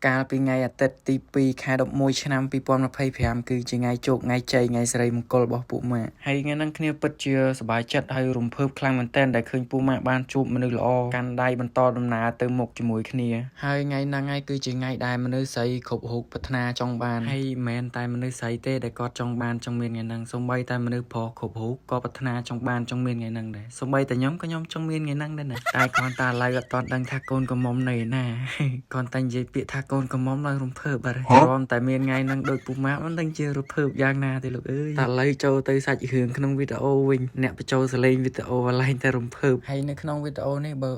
កាលពីថ្ងៃអាទិត្យទី2ខែ11ឆ្នាំ2025គឺជាថ្ងៃជោគថ្ងៃជ័យថ្ងៃសិរីមង្គលរបស់ពួកម៉ាក់ហើយថ្ងៃហ្នឹងគ្នាពិតជាសប្បាយចិត្តហើយរំភើបខ្លាំងមែនទែនដែលឃើញពួកម៉ាក់បានជួបមនុស្សល្អកាន់ដៃបន្តដំណើរទៅមុខជាមួយគ្នាហើយថ្ងៃហ្នឹងហើយគឺជាថ្ងៃដែលមនុស្សស្រីគ្រប់រូបប្រាថ្នាចង់បានហើយមិនមែនតែមនុស្សស្រីទេដែលគាត់ចង់បានចង់មានថ្ងៃហ្នឹងសូម្បីតែមនុស្សប្រុសគ្រប់រូបក៏ប្រាថ្នាចង់បានចង់មានថ្ងៃហ្នឹងដែរសូម្បីតែខ្ញុំក៏ខ្ញុំចង់មានថ្ងៃហ្នឹងដែរណាតែគ្រាន់តែឥឡូវអត់ទាន់ដឹងថាកូនកំមុំនៅណាគ្រាន់តែនិយាយពាក្យថាកូនកំមុំឡើងរំភើបបាទព្រមតែមានថ្ងៃហ្នឹងដូចពុកម៉ាក់មិនដឹងជារំភើបយ៉ាងណាទេលោកអើយតែឥឡូវចូលទៅសាច់រឿងក្នុងវីដេអូវិញអ្នកបញ្ចូលសលេងវីដេអូឡើងតែរំភើបហើយនៅក្នុងវីដេអូនេះបើ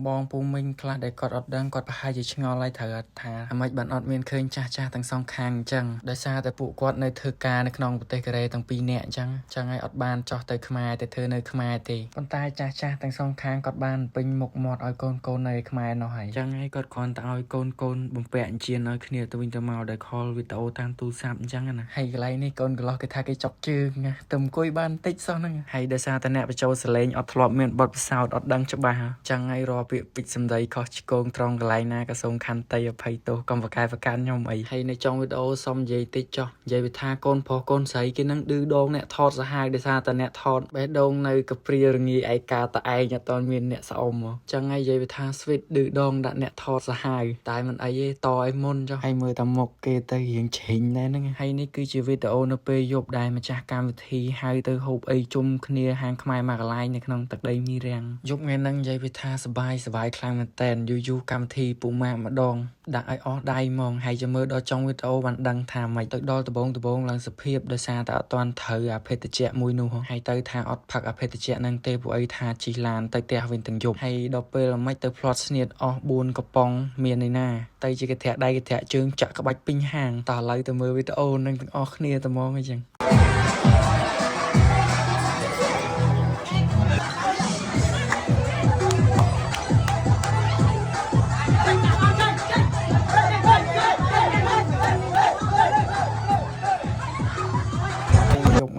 បងពូមីងខ្លះដែលគាត់អត់ដឹងគាត់ប្រហែលជាឆ្ងល់ហើយត្រូវអត់ថាអ្មេចបានអត់មានឃើញចាស់ទាំងសងខាងអញ្ចឹងដោយសារតែពួកគាត់នៅធ្វើការនៅក្នុងប្រទេសកូរ៉េទាំងពីរនាក់អញ្ចឹងហើយអត់បានចោះទៅខ្មែរទៅធ្វើនៅខ្មែរទេប៉ុន្តែចាស់ទាំងសងខាងគាត់បានពេញមុខមាត់ឲ្យកូននៅខ្មែរនោះហើយអញ្ចឹងហើយគាត់គ្រាន់តែឲ្យកូនបំពាក់អញ្ជៀនឲ្យគ្នាទៅវិញទៅមកដោយខលវីដេអូតាមទូរស័ព្ទអញ្ចឹងណាហើយកន្លែងនេះកូនកន្លោះគេថាគេចុកជើងណាទៅអង្គុយបានតិចសោះហ្នឹងហើយដោយសារតែអ្នកបញ្ចូលសលេងអត់ធ្លាប់មានបទពិសោធន៍អត់ដឹងច្បាស់អញ្ចឹងហើយរាល់ពាក្យពេចន៍សម្ដីខុសឆ្គងត្រង់កន្លែងណាក៏សូមខន្តីអភ័យទោសកុំប្រកែកប្រកាន់ខ្ញុំអីហើយនៅtrongវីដេអូសុំនិយាយតិចចុះនិយាយវាថាកូនប្រុសកូនស្រីគេនឹងឌឺដងអ្នកថតសាហាវដោយសារតែអ្នកថតបេះដូងនៅកព្រារងាយឯកាតឯងអត់តមានអ្នកស្អុំអញ្ចឹងហើយនិយាយវាថាស្វីតឌឺដងដាក់អ្នកថតសាហាវតែមិនអីទេតឲ្យមុនចុះហើយមើលតែមុខគេទៅរៀងឆេងដែរហ្នឹងហើយនេះគឺជាវីដេអូនៅពេលយប់ដែលម្ចាស់កម្មវិធីហៅទៅហូបអីជុំគ្នាហាងខ្មែរមកកន្លែងនៅក្នុងទឹកដីមីរាំងយប់ថ្ងៃហ្នឹងនិយាយវាថាសបាយខ្លាំងមែនតើយូរកម្មវិធីពូម៉ាក់ម្ដងដាក់ឲ្យអស់ដៃហ្មងហើយចាំមើលដល់ចុងវីដេអូបានដឹងថាមិនទៅដល់ដំបងឡើងសភាពដោយសារតែអត់ទាន់ត្រូវអាភេទជ្ជៈមួយនោះហើយទៅថាអត់ផឹកអាភេទជ្ជៈហ្នឹងទេពួកអីថាជីឡានទៅផ្ទះវិញទាំងយប់ហើយដល់ពេលមិនទៅផ្្លាត់ស្នៀតអស់4កំប៉ុងមានឯណាទៅជាកធាក់ដៃកធាក់ជើងចាក់ក្បាច់ពេញហាងតើឥឡូវទៅមើលវីដេអូនឹងទាំងអស់គ្នាតែហ្មងអញ្ចឹង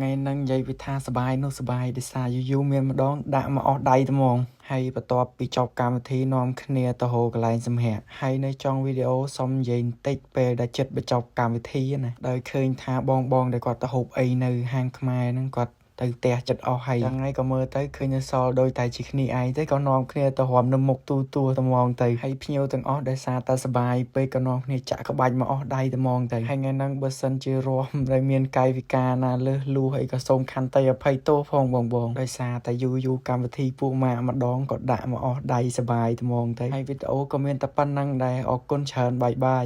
ថ្ងៃហ្នឹងនិយាយវាថាសបាយនោះសបាយដោយសារយូរមានម្ដងដាក់មកអស់ដៃត្មងហើយបន្ទាប់ពីចប់កម្មវិធីនាំគ្នាទៅហៅកន្លែងសម្ភារហើយនៅចុងវីដេអូសុំនិយាយបន្តិចពេលដែលចិត្តបញ្ចប់កម្មវិធីណាដោយឃើញថាបងដែលគាត់ទៅហូបអីនៅហាងខ្មែរហ្នឹងគាត់ទៅផ្ទះចិត្តអស់ហើយយ៉ាងហ្នឹងក៏មើលទៅឃើញនៅសល់ដូចតែជាគ្នាឯងទៅក៏នាំគ្នាទៅរំនៅមុខទូត្មងទៅហើយភ្ញៀវទាំងអស់ដែលសារតែសបាយពេកក៏នាំគ្នាចាក់ក្បាច់មកអស់ដៃត្មងទៅហើយថ្ងៃហ្នឹងបើសិនជារស់ដែលមានកាយវិការណាលើសលួសអីក៏សូមខន្តីអភ័យទោសផងបងដោយសារតែយូរកម្មវិធីពួកម៉ាក់ម្ដងក៏ដាក់មកអស់ដៃសបាយត្មងទៅហើយវីដេអូក៏មានតែប៉ុណ្្នឹងដែរអរគុណច្រើនបាយ